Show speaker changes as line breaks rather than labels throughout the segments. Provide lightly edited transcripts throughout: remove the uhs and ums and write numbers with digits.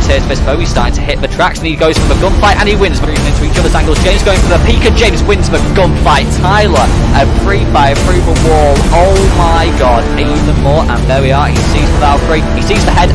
vibes here. Spismo, he's starting to hit the tracks and he goes for the gunfight and he wins. Moving into each other's angles. James going for the peak and James wins the gunfight. Tyler, a pre-fire through the wall. Oh my god, even more. And there we are. He sees the Valkyrie. He sees the head.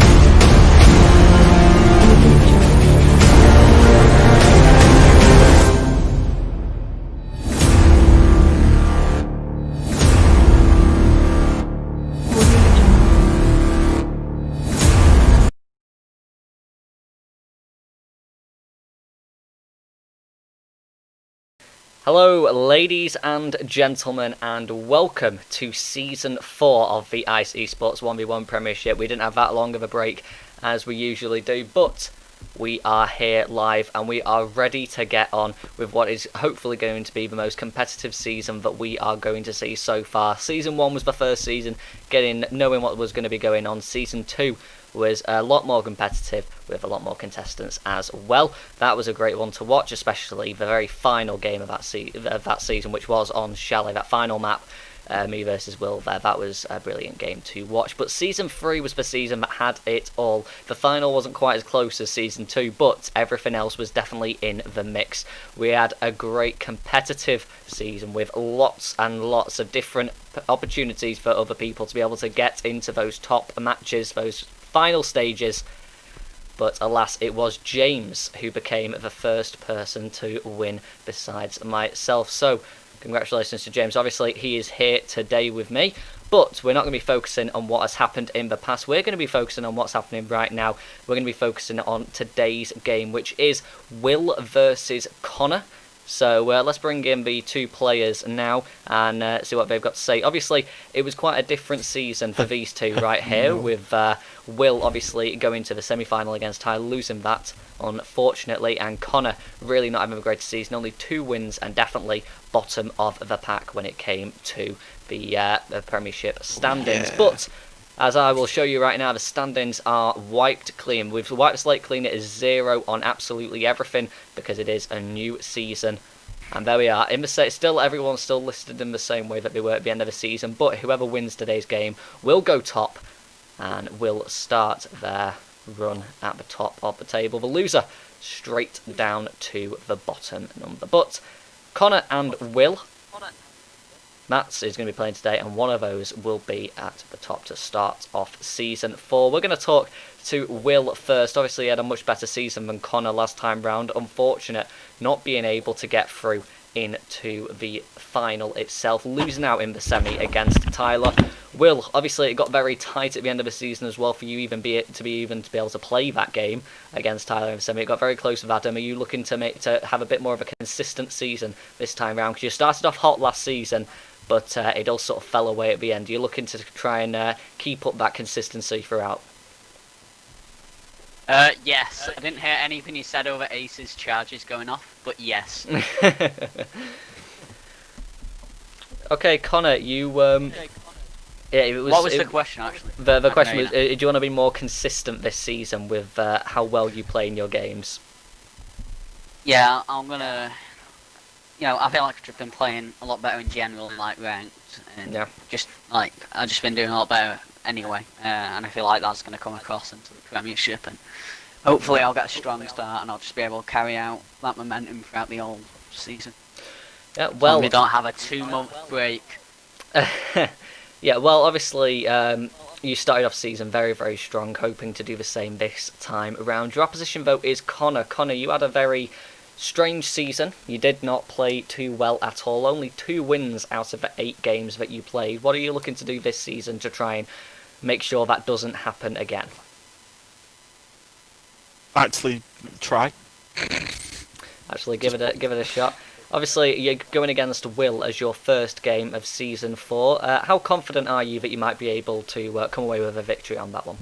Hello ladies and gentlemen, and welcome to Season 4 of the ICE Esports 1v1 Premiership. We didn't have that long of a break as we usually do, but we are here live and we are ready to get on with what is hopefully going to be the most competitive season that we are going to see so far. Season 1 was the first season, knowing what was going to be going on. Season 2 was a lot more competitive with a lot more contestants as well. That was a great one to watch, especially the very final game of that season, which was on Chalet, that final map, me versus Will there. That was a brilliant game to watch. But Season 3 was the season that had it all. The final wasn't quite as close as Season 2, but everything else was definitely in the mix. We had a great competitive season with lots and lots of different opportunities for other people to be able to get into those top matches, those final stages, but alas, it was James who became the first person to win besides myself. So congratulations to James. Obviously he is here today with me, but we're not going to be focusing on what has happened in the past. We're going to be focusing on what's happening right now. We're going to be focusing on today's game, which is Will versus Connor. So let's bring in the two players now and see what they've got to say. Obviously, it was quite a different season for these two right here, with Will obviously going to the semi-final against Tyler, losing that, unfortunately, and Connor really not having a great season, only 2 wins and definitely bottom of the pack when it came to the Premiership standings. Yeah. But as I will show you right now, the standings are wiped clean. We've wiped the slate clean. It is 0 on absolutely everything because it is a new season. And there we are. In the everyone's still listed in the same way that they were at the end of the season. But whoever wins today's game will go top and will start their run at the top of the table. The loser straight down to the bottom number. But Connor and Will, Mats is going to be playing today, and one of those will be at the top to start off Season 4. We're going to talk to Will first. Obviously, he had a much better season than Connor last time round. Unfortunate not being able to get through into the final itself, losing out in the semi against Tyler. Will, obviously, it got very tight at the end of the season as well for you to be able to play that game against Tyler in the semi. It got very close with Adam. Are you looking to have a bit more of a consistent season this time round? Because you started off hot last season, but it all sort of fell away at the end. You're looking to try and keep up that consistency throughout.
Yes. I didn't hear anything you said over Ace's charges going off, but yes.
Okay, Connor, you yeah,
what was the question actually?
The question was, do you want to be more consistent this season with how well you play in your games?
Yeah, I'm gonna. I feel like I've just been playing a lot better in general, like ranked, and
yeah,
just like I've just been doing a lot better anyway, and I feel like that's going to come across into the Premiership, and hopefully I'll get a strong start, and I'll just be able to carry out that momentum throughout the whole season.
Yeah, well,
we don't have a 2-month break.
Yeah, well, obviously, you started off season very, very strong, hoping to do the same this time around. Your opposition, though, is Connor. Connor, you had a very strange season. You did not play too well at all. Only 2 wins out of the 8 games that you played. What are you looking to do this season to try and make sure that doesn't happen again?
Actually, try.
Actually, give it a shot. Obviously, you're going against Will as your first game of Season 4. How confident are you that you might be able to come away with a victory on that one?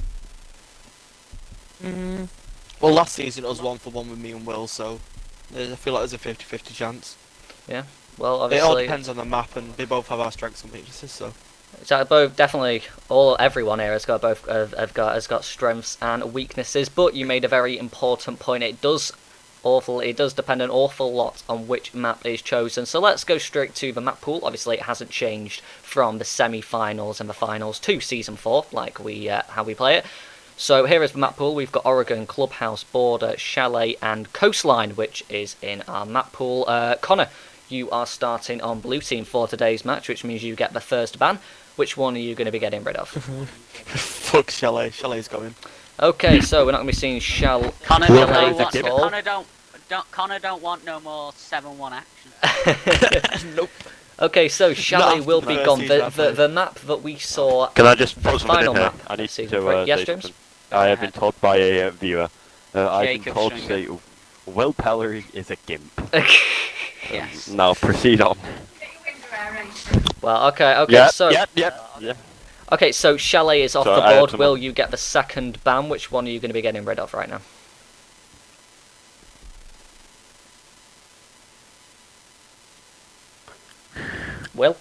Well, last season it was 1-for-1 with me and Will, so I feel like there's a 50-50 chance.
Yeah, well, obviously,
it all depends on the map, and they both have our strengths and weaknesses. So
both definitely, everyone here has got strengths and weaknesses. But you made a very important point. It does depend an awful lot on which map is chosen. So let's go straight to the map pool. Obviously, it hasn't changed from the semi-finals and the finals to Season 4, like how we play it. So here is the map pool. We've got Oregon, Clubhouse, Border, Chalet, and Coastline, which is in our map pool. Connor, you are starting on blue team for today's match, which means you get the first ban. Which one are you going to be getting rid of?
Fuck Chalet. Chalet's going.
Okay, so we're not going to be seeing Chalet
Connor
at all.
Connor don't want no more 7-1 action.
Nope.
Okay, so Chalet
Not
will
after
be
the
gone.
first season,
The map that we saw.
Can I just
the
put something
final
in here?
map.
I need
season
to
three. Yes,
say
James.
something. I have been told by a viewer. I've been
Jacob
told to
Stringer.
say Will Pellery is a gimp.
Yes.
Now proceed on.
Well, okay.
Yeah,
So
yeah.
okay, so Chalet is off
So
the
I have
board.
some-
Will you get the second ban? Which one are you going to be getting rid of right now? Will,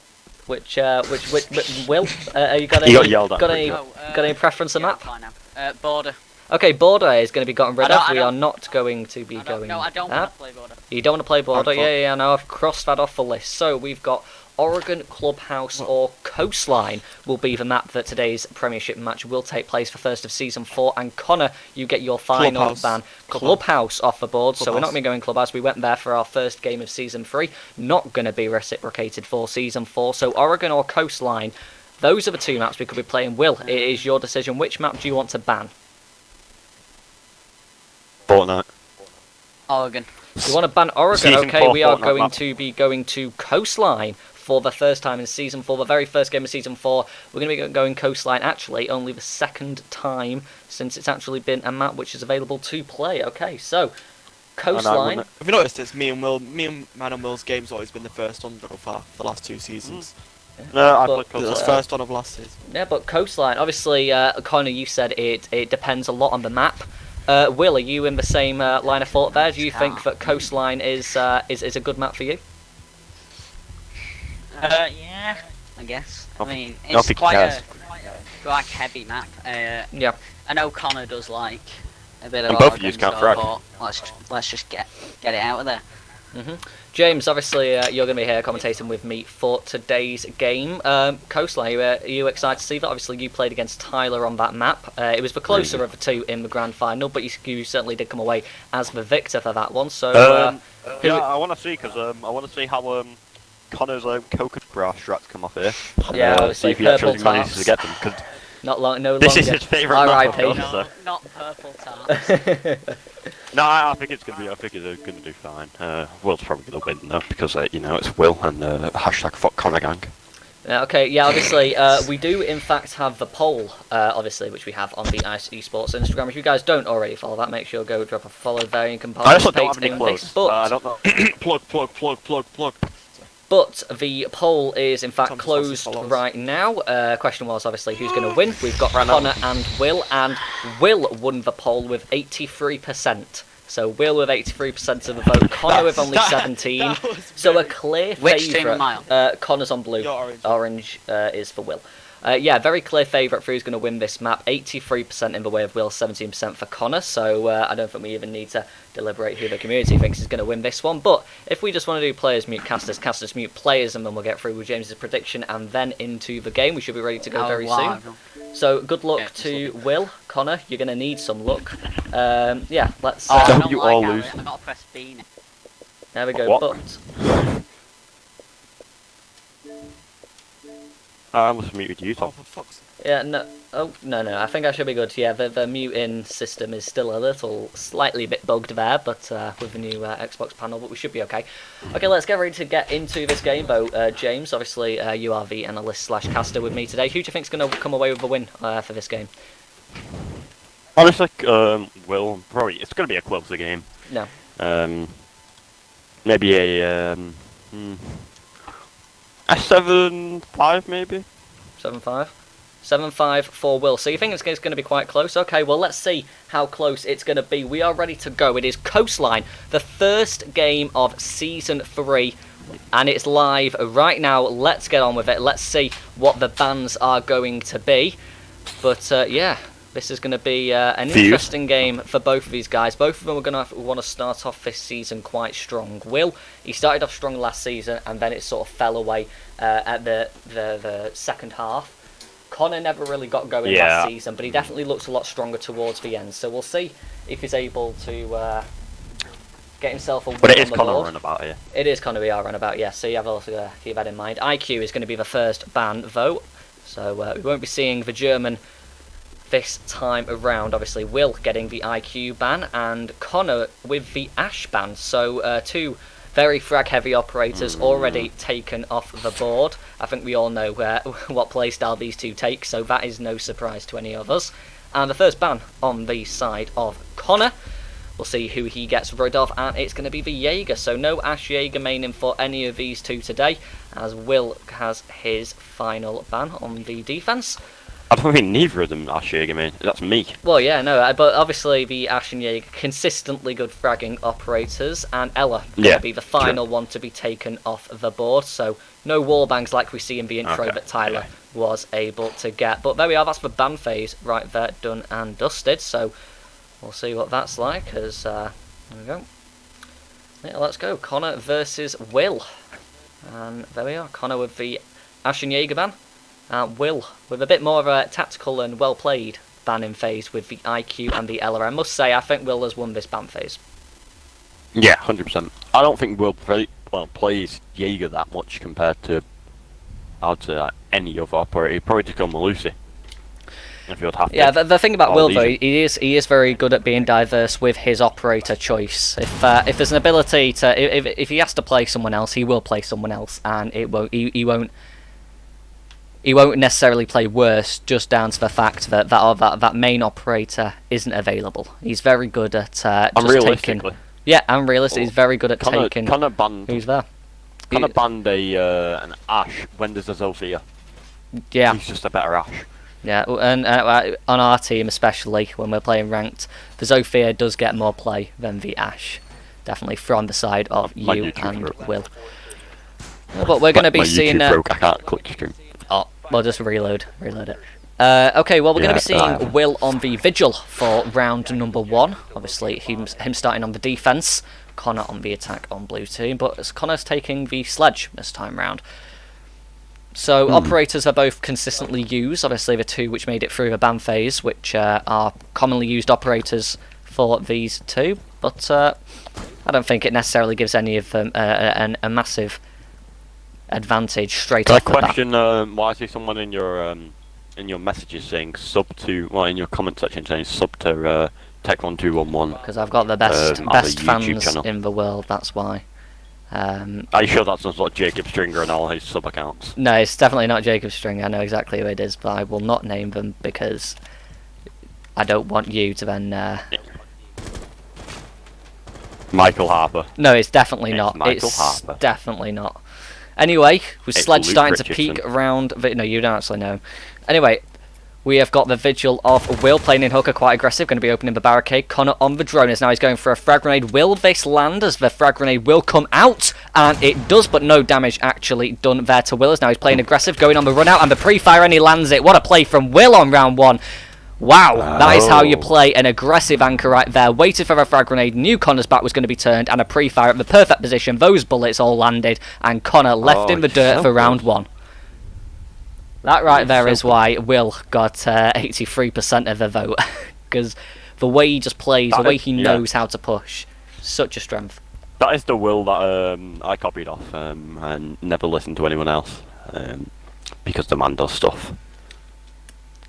which Will? Are you got any?
He got yelled at
Got
pretty
any?
good.
Got any preference on
Yeah,
map?
fine now. Border.
Okay, Border is going to be gotten rid
I
of.
don't- I
We are
don't-
not going to be going.
No, I don't
Ah,
want to play Border.
You don't want to play Border?
I'm for-
Yeah, no, I've crossed that off the list. So we've got Oregon, Clubhouse, or Coastline will be the map that today's Premiership match will take place for first of Season 4. And Connor, you get your final
Clubhouse.
ban. Clubhouse off the board, so we're not
Clubhouse.
going to be going Clubhouse. We went there for our first game of Season 3. Not going to be reciprocated for Season 4. So Oregon or Coastline, those are the two maps we could be playing. Will, it is your decision. Which map do you want to ban?
Fortnite.
Oregon.
You want to ban Oregon?
Season
Okay,
4
we are
Fortnite
going
map.
to be going to Coastline for the first time in Season 4, the very first game of Season 4. We're going to be going Coastline, actually, only the second time since it's actually been a map which is available to play. Okay, so, Coastline.
Have you noticed it's me and Man and Will's game's always been the first on so far for the last 2 seasons.
No, I
But-
played
It was
Coastline.
first on of last season.
Yeah, but Coastline, obviously, Connor, you said it depends a lot on the map. Will, are you in the same line of thought there? Do you think that Coastline is a good map for you?
Yeah, I guess. I mean,
I
it's
think
quite
he
a heavy map.
Yeah.
I know Connor does like a bit of
And both of
Oregon,
yous can't
so
frag.
I thought, let's just get it out of there.
James, obviously, you're going to be here commentating with me for today's game. Coastline, are you excited to see that? Obviously, you played against Tyler on that map. It was the closer of the two in the grand final, but you certainly did come away as the victor for that one. So,
Yeah, I want to see because I want to see how Connor's coca bra strats come off here.
Yeah,
see
obviously,
if he actually
purple
manages to
tarps.
get them. 'Cause
no
this
longer.
is his favourite map.
R.I.P.
I've done, so.
Not purple tarts.
No, I think it's gonna be. I think it's gonna do fine. Will's probably gonna win though because it's Will and hashtag fuck Connor gang.
Okay, yeah, obviously, we do in fact have the poll, obviously, which we have on the Ice Esports Instagram. If you guys don't already follow that, make sure go drop a follow there and you can
I also don't
participate
have
in
any
this.
clothes. I
But,
don't know.
Plug.
but the poll is in fact
Tom just
closed
wants his followers.
right now. Question was obviously who's going to win. We've got
Right now.
Connor and Will won the poll with 83%. So Will with 83% of the vote, Connor with only 17.
That was
So a
very-
clear
Which team
favourite.
am I on?
Connor's on blue.
You're orange.
Orange is for Will. Yeah, very clear favourite for who's going to win this map. 83% in the way of Will, 17% for Connor. So I don't think we even need to deliberate who the community thinks is going to win this one. But if we just want to do players mute casters, casters mute players, and then we'll get through with James's prediction and then into the game. We should be ready to go very soon. So good luck
Yeah, just
to
looking.
Will. Connor, you're going to need some luck. Yeah, let's...
Oh, I
Don't
don't
you
like
all
how
lose?
I gotta press B now.
there we go.
What?
But
I almost muted you,
Oh,
Tom.
for fuck's sake.
yeah, no. Oh, no. I think I should be good. Yeah, the mute-in system is still slightly bit bugged there, but with the new Xbox panel, but we should be okay. Okay, let's get ready to get into this game, though. James, obviously, you are the analyst/caster with me today. Who do you think's going to come away with the win for this game?
Honestly, Will probably it's gonna be a closer game.
No.
Maybe a 7-5 maybe.
7-5? 7-5 for Will. So you think it's going to be quite close? Okay, well, let's see how close it's going to be. We are ready to go. It is Coastline, the first game of Season 3, and it's live right now. Let's get on with it. Let's see what the bans are going to be. But, yeah, this is going to be an interesting game for both of these guys. Both of them are going to want to start off this season quite strong. Will, he started off strong last season, and then it sort of fell away at the second half. Connor never really got going last season, but he definitely looks a lot stronger towards the end. So we'll see if he's able to get himself a win.
But it is
on the
Connor
board.
runabout here.
It is Connor we are runabout, yes. So you have also keep that in mind. IQ is going to be the first ban vote. So we won't be seeing the German this time around. Obviously, Will getting the IQ ban and Connor with the Ash ban. So two very frag-heavy operators already taken off the board. I think we all know what playstyle these two take, so that is no surprise to any of us. And the first ban on the side of Connor. We'll see who he gets rid of, and it's going to be the Jaeger. So no Ash Jaeger maining for any of these two today, as Will has his final ban on the defence.
I don't think neither of them are Jaeger, man. That's me.
Well, yeah, no, but obviously the Ash and Jaeger, consistently good fragging operators, and Ella going to be the final one to be taken off the board. So no wallbangs like we see in the intro that Tyler was able to get. But there we are, that's the ban phase right there, done and dusted. So we'll see what that's like, as there we go. Yeah, let's go. Connor versus Will. And there we are, Connor with the Ash and Jaeger ban. Will with a bit more of a tactical and well played banning phase with the IQ and the Ella. I must say, I think Will has won this ban phase.
Yeah, 100%. I don't think Will plays Jaeger that much compared to, I'd say, any other operator. He'd probably just go Malusi.
Yeah, the thing about Will though, he is very good at being diverse with his operator choice. If there's an ability to, if he has to play someone else, he will play someone else, and he won't necessarily play worse just down to the fact that that main operator isn't available. He's very good at just taking. Yeah, and realistically, he's very good at taking.
Connor banned.
Who's there?
Connor banned an Ash when there's a Zofia.
Yeah.
He's just a better Ash.
Yeah, and on our team especially, when we're playing ranked, the Zofia does get more play than the Ash. Definitely from the side of you and Will. But we're going to be seeing...
I can't click stream.
Oh, we'll just reload it. Okay, well, we're going to be seeing Will on the Vigil for round number 1. Obviously, him starting on the defence, Connor on the attack on blue team, but Connor's taking the Sledge this time round. So operators are both consistently used, obviously the two which made it through the ban phase, which are commonly used operators for these two, but I don't think it necessarily gives any of them a massive advantage straight off the bat.
Question, why I see someone in your messages saying sub to, well, in your comment section saying sub to Tech1211?
Because I've got the best fans
channel
in the world, that's why.
Are you sure that's not like Jacob Stringer and all his sub accounts?
No, it's definitely not Jacob Stringer. I know exactly who it is, but I will not name them because I don't want you to then.
Michael Harper.
No, it's definitely not.
Michael
it's
Harper.
Definitely not. Anyway, with Sledge
Luke
starting
Richardson.
to peak around. No, you don't actually know. Anyway, we have got the Vigil of Will playing in hooker, quite aggressive, going to be opening the barricade. Connor on the drone is now he's going for a frag grenade. Will this land as the frag grenade will come out? And it does, but no damage actually done there to Will. As now he's playing aggressive, going on the run out, and the pre-fire, and he lands it. What a play from Will on round 1. Wow, that is how you play an aggressive anchor right there. Waited for a frag grenade, knew Connor's back was going to be turned, and a pre-fire at the perfect position. Those bullets all landed, and Connor left in the dirt for round 1. That right there is why Will got 83% of the vote. Because the way he just plays, the way he knows how to push, such a strength.
That is the Will that I copied off and never listened to anyone else because the man does stuff.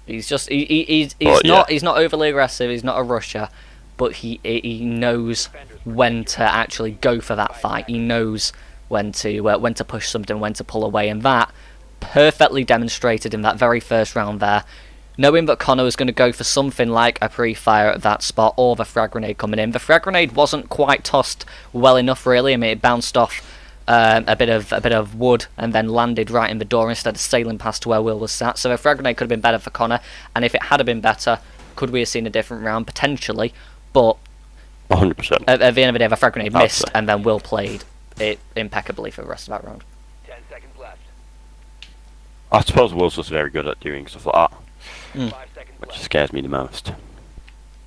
He's just he's not overly aggressive. He's not a rusher, but he knows when to actually go for that fight. He knows when to push something, when to pull away, and that perfectly demonstrated in that very first round there. Knowing that Connor was going to go for something like a pre-fire at that spot or the frag grenade coming in. The frag grenade wasn't quite tossed well enough, really. I mean, it bounced off a bit of wood and then landed right in the door instead of sailing past to where Will was sat. So the frag grenade could have been better for Connor, and if it had been better, could we have seen a different round? Potentially, but
100%.
At the end of the day, the frag grenade missed, and then Will played it impeccably for the rest of that round.
10 seconds left.
I suppose Will's just very good at doing stuff like that.
5 seconds
Which
left.
scares me the most.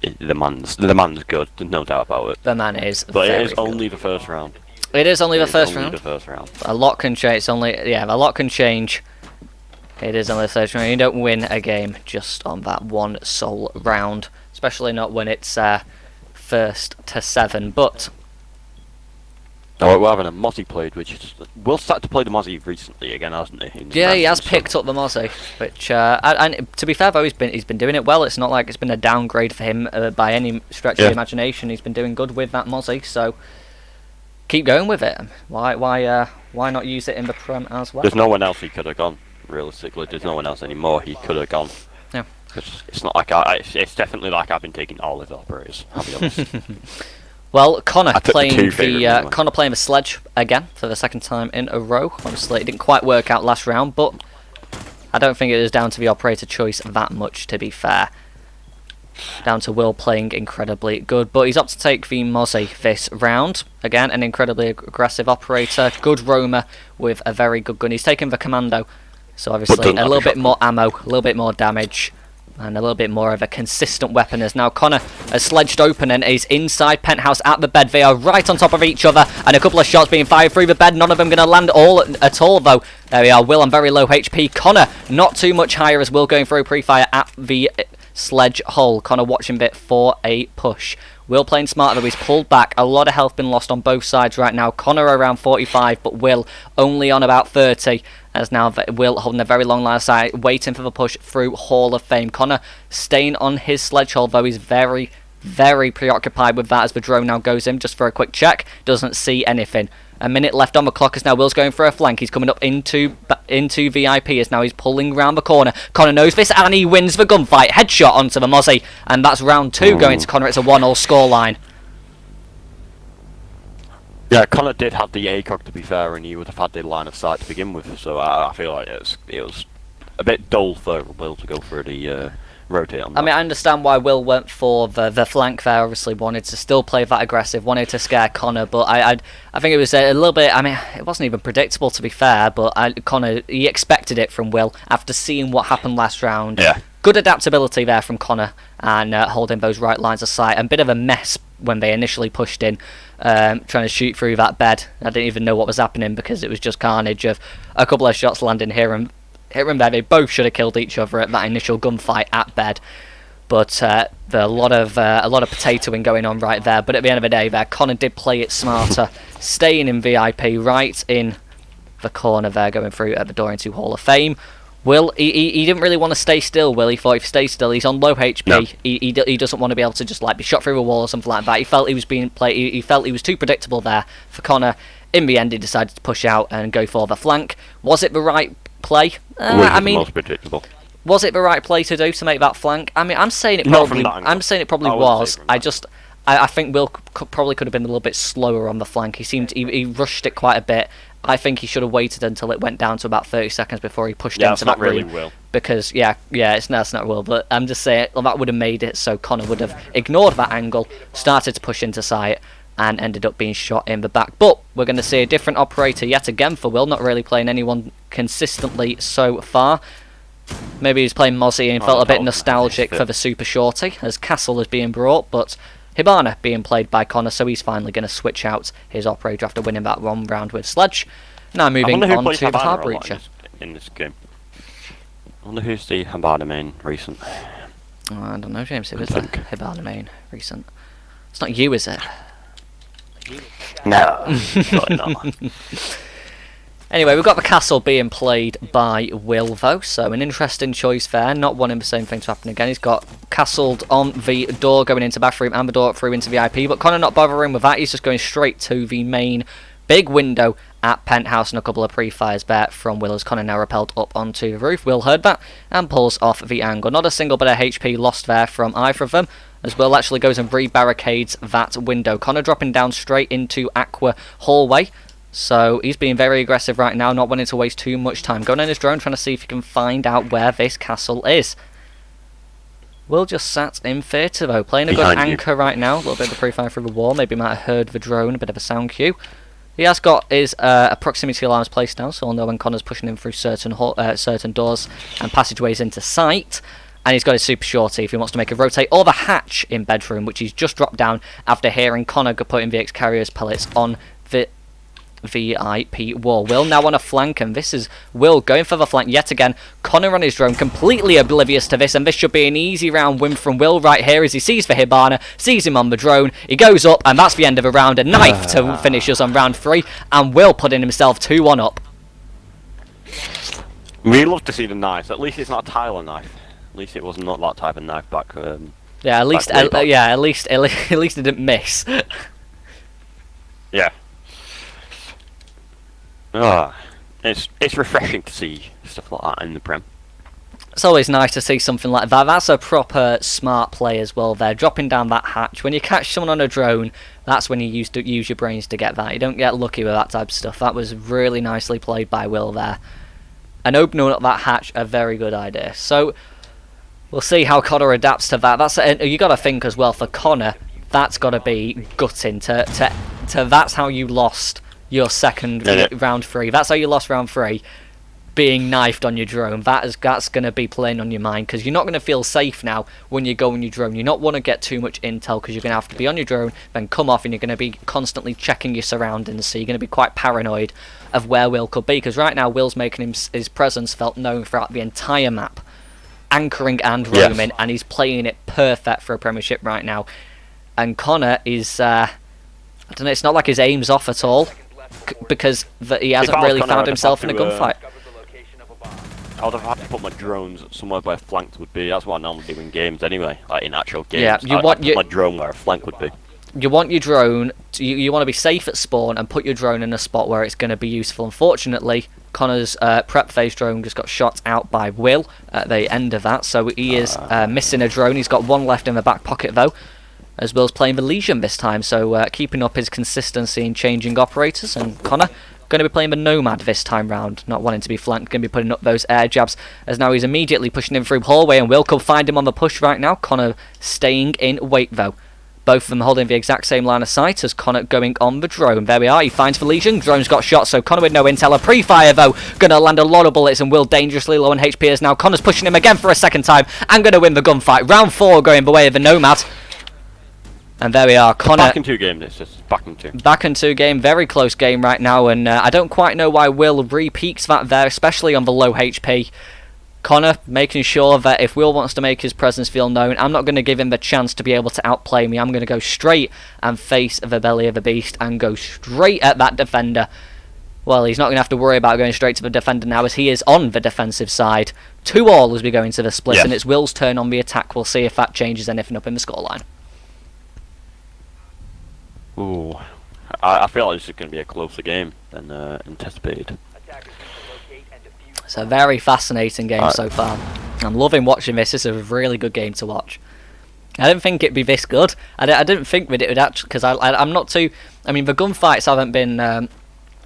The man's good, there's no doubt about it.
The man is
But
very
it is
good.
only the first round.
It is only the
It is
first
only
round.
the first round.
A lot can change. A lot can change It is on the third round. You don't win a game just on that one sole round, especially not when it's 1st to 7. But
No, we're having a Mozzie played, which is... Will started to play the Mozzie recently again, hasn't he?
yeah, he has picked up the Mozzie, which and to be fair though, he's been doing it well. It's not like it's been a downgrade for him by any stretch of the imagination. He's been doing good with that Mozzie, so keep going with it. Why not use it in the Prem as well?
There's no one else he could have gone. Realistically, there's no one else anymore he could have gone.
Yeah.
Because it's not like it's definitely like I've been taking all his operators. I'll be honest.
Well, Connor playing
the
the sledge again for the second time in a row. Obviously, it didn't quite work out last round, but I don't think it is down to the operator choice that much, to be fair. Down to Will playing incredibly good, but he's opted to take the Mozzie this round. Again, an incredibly aggressive operator, good roamer with a very good gun. He's taken the commando, so obviously a little bit more ammo, a little bit more damage, and a little bit more of a consistent weapon. As now Connor has sledged open and is inside Penthouse at the bed. They are right on top of each other, and a couple of shots being fired through the bed. None of them going to land at all, though. There we are. Will on very low HP. Connor not too much higher as Will going through pre-fire at the sledge hole. Connor watching bit for a push. Will playing smart though, he's pulled back. A lot of health been lost on both sides right now. Connor around 45, but Will only on about 30. As now Will holding a very long line of sight, waiting for the push through Hall of Fame. Connor staying on his sledge hole, though he's very, very preoccupied with that as the drone now goes in just for a quick check. Doesn't see anything. A minute left on the clock as now Will's going for a flank. He's coming up into VIP as now he's pulling round the corner. Connor knows this and he wins the gunfight. Headshot onto the Mozzie, and that's round 2 going to Connor. It's a 1-all scoreline.
Yeah, Connor did have the ACOG to be fair, and he would have had the line of sight to begin with. So I feel like it was a bit dull for Will to go for the rotate on that.
I mean, I understand why Will went for the flank there. Obviously, wanted to still play that aggressive, wanted to scare Connor, but I think it was a little bit. I mean, it wasn't even predictable to be fair, but Connor, he expected it from Will after seeing what happened last round.
Yeah.
Good adaptability there from Connor and holding those right lines of sight. And a bit of a mess when they initially pushed in, trying to shoot through that bed. I didn't even know what was happening because it was just carnage of a couple of shots landing here and there. They both should have killed each other at that initial gunfight at bed. But a lot of potatoing going on right there. But at the end of the day, there Connor did play it smarter, staying in VIP right in the corner there, going through at the door into Hall of Fame. Will, he didn't really want to stay still, Will. He thought if he stays still, he's on low HP. No. He doesn't want to be able to just like be shot through a wall or something like that. He felt he was being played. He felt he was too predictable there for Connor. In the end, he decided to push out and go for the flank. Was it the right play? I mean,
most predictable.
Was it the right play to do to make that flank? I mean, I'm saying it probably. Was. I think Will probably could have been a little bit slower on the flank. He rushed it quite a bit. I think he should have waited until it went down to about 30 seconds before he pushed into that
really
room.
Will.
Because it's not Will, but I'm just saying that would have made it so Connor would have ignored that angle, started to push into sight, and ended up being shot in the back. But we're going to see a different operator yet again for Will, not really playing anyone consistently so far. Maybe he's playing Mozzie and felt a bit nostalgic for the Super Shorty as Castle is being brought, but Hibana being played by Connor, so he's finally going to switch out his operator after winning that one round with Sledge. Now moving on to the Hard Breacher.
In this game. I wonder who's the Hibana main recent.
Oh, I don't know, James. Who is the Hibana main recent? It's not you, is it?
No, probably not.
Anyway, we've got the Castle being played by Will, though, so an interesting choice there. Not wanting the same thing to happen again. He's got Castled on the door going into bathroom and the door through into VIP, but Connor not bothering with that. He's just going straight to the main big window at Penthouse, and a couple of pre-fires there from Will as Connor now repelled up onto the roof. Will heard that and pulls off the angle. Not a single bit of HP lost there from either of them, as Will actually goes and re-barricades that window. Connor dropping down straight into Aqua Hallway. So he's being very aggressive right now, not wanting to waste too much time. Going on his drone, trying to see if he can find out where this castle is. Will just sat in theatre though, playing a good anchor right now. A little bit of a pre-fire through the wall, maybe might have heard the drone, a bit of a sound cue. He has got his proximity alarms placed now, so he'll know when Connor's pushing him through certain doors and passageways into sight. And he's got his Super Shorty if he wants to make a rotate, or the hatch in bedroom, which he's just dropped down after hearing Connor putting VX Carrier's pellets on VIP war. Will now on a flank, and this is Will going for the flank yet again. Connor on his drone, completely oblivious to this, and this should be an easy round win from Will right here as he sees the Hibana, sees him on the drone. He goes up, and that's the end of a round. A knife to finish us on round 3, and Will putting himself 2-1 up.
We love to see the knife. At least it's not a Tyler knife. At least it was not that type of knife back.
Yeah, at least at least it didn't miss.
Yeah. It's refreshing to see stuff like that in the Prem.
It's always nice to see something like that. That's a proper smart play as well there, dropping down that hatch. When you catch someone on a drone, that's when you use your brains to get that. You don't get lucky with that type of stuff. That was really nicely played by Will there. And opening up that hatch, a very good idea. So we'll see how Connor adapts to that. You got to think as well for Connor. That's got to be gutting. That's how you lost your second round 3. That's how you lost round 3. Being knifed on your drone. That's going to be playing on your mind because you're not going to feel safe now when you go on your drone. You not want to get too much intel because you're going to have to be on your drone, then come off, and you're going to be constantly checking your surroundings. So you're going to be quite paranoid of where Will could be, because right now Will's making his presence felt known throughout the entire map, anchoring and roaming, and he's playing it perfect for a Premiership right now. And Connor is, I don't know, it's not like his aim's off at all, because he hasn't really found himself in a gunfight.
I would have had to put my drones somewhere where flanked would be. That's what I normally do in games anyway, like in actual games.
Yeah,
I put my drone where a flank would be.
You want your drone, you want to be safe at spawn and put your drone in a spot where it's going to be useful. Unfortunately, Connor's prep phase drone just got shot out by Will at the end of that, so he is missing a drone. He's got one left in the back pocket though, as Will's playing the Legion this time, so keeping up his consistency in changing operators. And Connor going to be playing the Nomad this time round, not wanting to be flanked, going to be putting up those air jabs, as now he's immediately pushing him through hallway, and Will could find him on the push right now. Connor staying in wait though. Both of them holding the exact same line of sight as Connor going on the drone. There we are, he finds the Legion, drone's got shot, so Connor with no intel. A pre-fire though, going to land a lot of bullets, and Will dangerously low on HP as now Connor's pushing him again for a second time, and going to win the gunfight. Round 4 going the way of the Nomad. And there we are, Connor.
Back in 2 games, it's just back in 2.
Back in 2 game, very close game right now, and I don't quite know why Will repeats that there, especially on the low HP. Connor making sure that if Will wants to make his presence feel known, I'm not going to give him the chance to be able to outplay me. I'm going to go straight and face the belly of the beast and go straight at that defender. Well, he's not going to have to worry about going straight to the defender now, as he is on the defensive side. 2-2 as we go into the split, and it's Will's turn on the attack. We'll see if that changes anything up in the scoreline.
Ooh, I feel like this is going to be a closer game than anticipated.
It's a very fascinating game so far. I'm loving watching this. This is a really good game to watch. I didn't think it'd be this good. I didn't think that it would actually, because I'm not too. I mean, the gunfights haven't been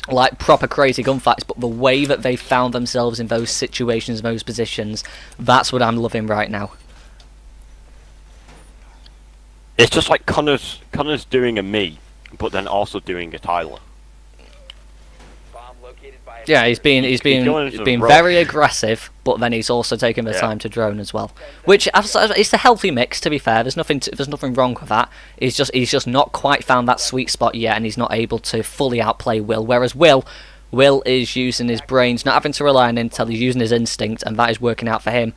like proper crazy gunfights, but the way that they found themselves in those situations, those positions, that's what I'm loving right now.
It's just like Connor's doing a me, but then also doing a Tyler.
Yeah, he's being very aggressive, but then he's also taking the time to drone as well. Which it's a healthy mix, to be fair. There's nothing wrong with that. He's just not quite found that sweet spot yet, and he's not able to fully outplay Will. Whereas Will is using his brains, not having to rely on intel. He's using his instinct, and that is working out for him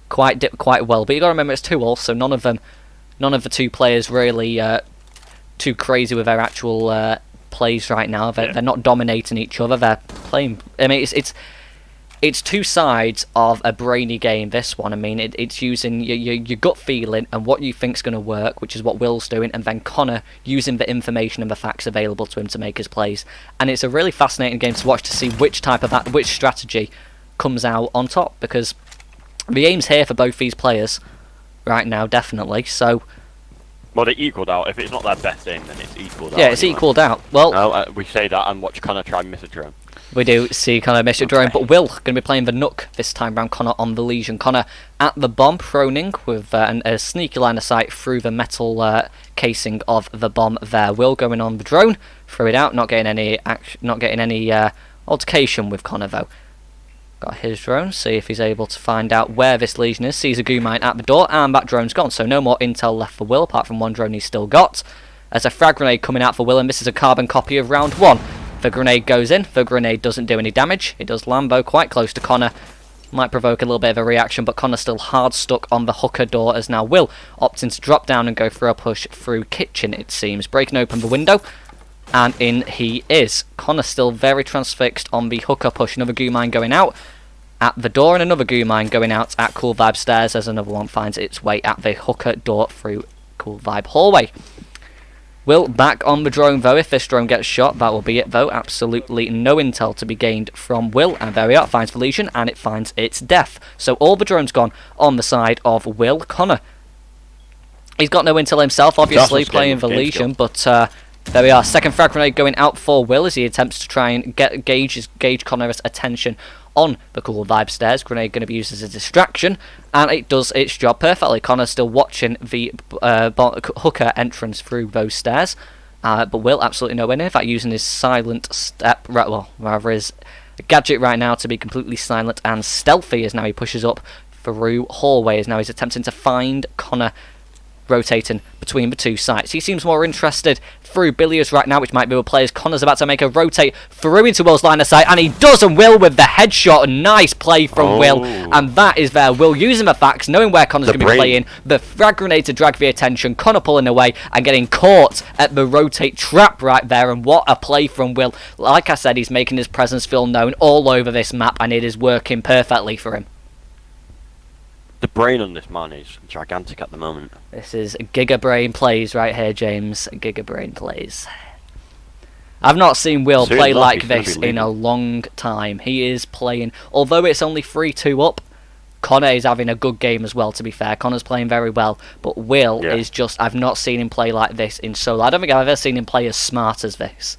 quite well. But you got to remember, it's 2-2, so none of the 2 players really too crazy with their actual plays right now. They're not dominating each other. They're playing. I mean, it's 2 sides of a brainy game. This one, I mean, it's using your gut feeling and what you think's going to work, which is what Will's doing, and then Connor using the information and the facts available to him to make his plays. And it's a really fascinating game to watch, to see which strategy comes out on top, because the aim's here for both these players right now, definitely. So.
Well, they equaled out. If it's not their best aim, then it's equaled out.
Yeah, it's equaled out. Well,
no, we say that and watch Connor try and miss a drone.
We do see Connor miss a drone, but Will going to be playing the Nook this time round. Connor on the Legion. Connor at the bomb, proning with a sneaky line of sight through the metal casing of the bomb there. Will going on the drone, throw it out, not getting any altercation with Connor though. Got his drone, see if he's able to find out where this Legion is. Sees a goo mine at the door, and that drone's gone, so no more intel left for Will, apart from one drone he's still got. There's a frag grenade coming out for Will, and this is a carbon copy of round 1. The grenade goes in. The grenade doesn't do any damage. It does Lambo quite close to Connor. Might provoke a little bit of a reaction, but Connor's still hard stuck on the hooker door as now Will opting to drop down and go for a push through kitchen, it seems. Breaking open the window, and in he is. Connor still very transfixed on the hooker push. Another goo mine going out at the door, and another goo mine going out at Cool Vibe stairs as another one finds its way at the hooker door through Cool Vibe hallway. Will back on the drone though. If this drone gets shot, that will be it though. Absolutely no intel to be gained from Will. And there we are, finds the Legion, and it finds its death. So all the drones gone on the side of Will. Connor, he's got no intel himself, obviously, playing the Legion, but there we are. Second frag grenade going out for Will as he attempts to try and gauge Connor's attention on the Cool Vibe stairs. Grenade going to be used as a distraction, and it does its job perfectly. Connor's still watching the hooker entrance through those stairs, but Will absolutely nowhere near that, using his silent step, rather his gadget right now to be completely silent and stealthy as now he pushes up through hallways. Now he's attempting to find Connor rotating between the two sites. He seems more interested through billiards right now, which might be with players. Connor's about to make a rotate through into Will's line of sight, and he does, and Will with the headshot. Nice play from Will, and that is there. Will using the facts, knowing where Connor's going to be playing, the frag grenade to drag the attention, Connor pulling away and getting caught at the rotate trap right there, and what a play from Will. Like I said, he's making his presence feel known all over this map, and it is working perfectly for him.
The brain on this man is gigantic at the moment.
This is Giga Brain plays right here, James. Giga Brain plays. I've not seen Will play like this in a long time. He is playing, although it's only 3-2 up, Connor is having a good game as well, to be fair. Connor's playing very well, but Will is just, I've not seen him play like this in so long. I don't think I've ever seen him play as smart as this.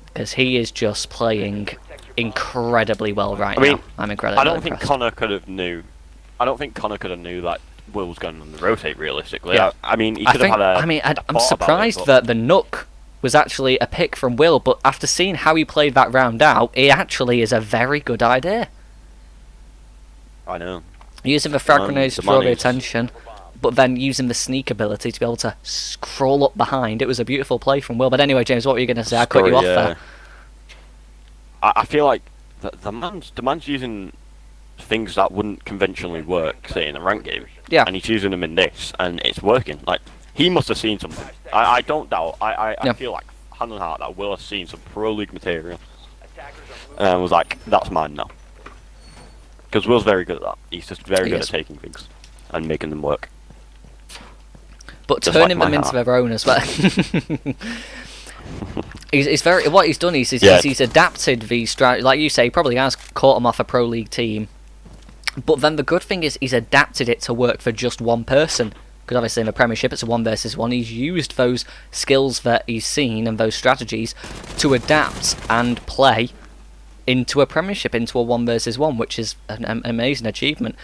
Because he is just playing incredibly well right now. I'm incredibly
I don't think Connor could have knew that Will was going on the rotate realistically.
Yeah.
I mean, he could have had a.
I mean, I'm surprised that the Nook was actually a pick from Will, but after seeing how he played that round out, it actually is a very good idea.
I know.
Using the frag grenades to draw the attention, but then using the sneak ability to be able to crawl up behind. It was a beautiful play from Will. But anyway, James, what were you going to say? I cut you off there.
I feel like the man's using things that wouldn't conventionally work, say in a ranked game.
Yeah.
And he's using them in this, and it's working. Like, he must have seen something. I don't doubt. I feel like hand on heart that Will has seen some pro league material, and was like, that's mine now. Because Will's very good at that. He's just very good at taking things and making them work.
But
just
turning
like
them into their own as well. He's very. What he's done is he's adapted these strategies. Like you say, he probably has caught him off a pro league team. But then the good thing is he's adapted it to work for just one person. Because obviously in the Premiership it's a 1 versus 1. He's used those skills that he's seen and those strategies to adapt and play into a Premiership, into a 1 versus 1, which is an amazing achievement.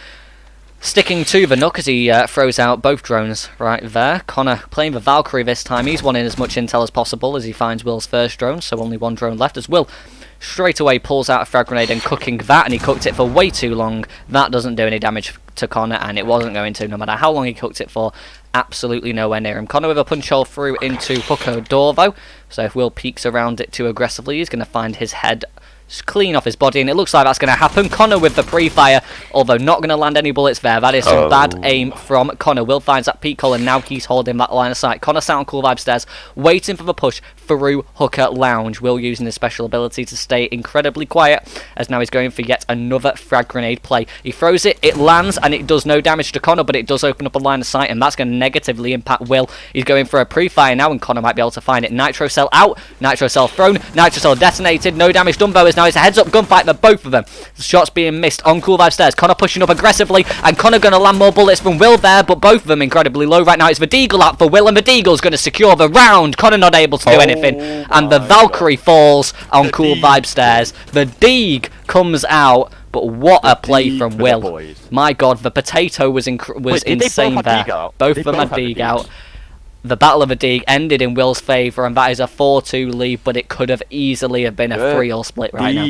Sticking to the Nook as he throws out both drones right there. Connor playing the Valkyrie this time. He's wanting as much intel as possible as he finds Will's first drone, so only 1 drone left as Will straight away pulls out a frag grenade and cooking that, and he cooked it for way too long. That doesn't do any damage to Connor, and it wasn't going to, no matter how long he cooked it for. Absolutely nowhere near him. Connor with a punch hole through into hooker door though, so if Will peeks around it too aggressively, he's going to find his head clean off his body, and it looks like that's going to happen. Connor with the pre-fire, although not going to land any bullets there. That is some bad aim from Connor. Will finds that peak hole, and now he's holding that line of sight. Connor sat on Cool Vibe stairs, waiting for the push through hooker lounge. Will using his special ability to stay incredibly quiet, as now he's going for yet another frag grenade play. He throws it, it lands, and it does no damage to Connor, but it does open up a line of sight, and that's going to negatively impact Will. He's going for a pre-fire now, and Connor might be able to find it. Nitro cell out, nitro cell thrown, nitro cell detonated, no damage done. Now it's a heads-up gunfight for both of them. The shots being missed on Cool Vibe stairs. Connor pushing up aggressively, and Connor going to land more bullets from Will there, but both of them incredibly low right now. It's the Deagle out for Will, and the Deagle's going to secure the round. Connor not able to do anything, and the Valkyrie falls on Cool Vibe stairs. The Deag comes out, but what a play from Will. My God, the potato was insane there. Both of them had Deag out. The Battle of the Deag ended in Will's favour, and that is a 4-2 lead, but it could have easily have been a 3-all split right now.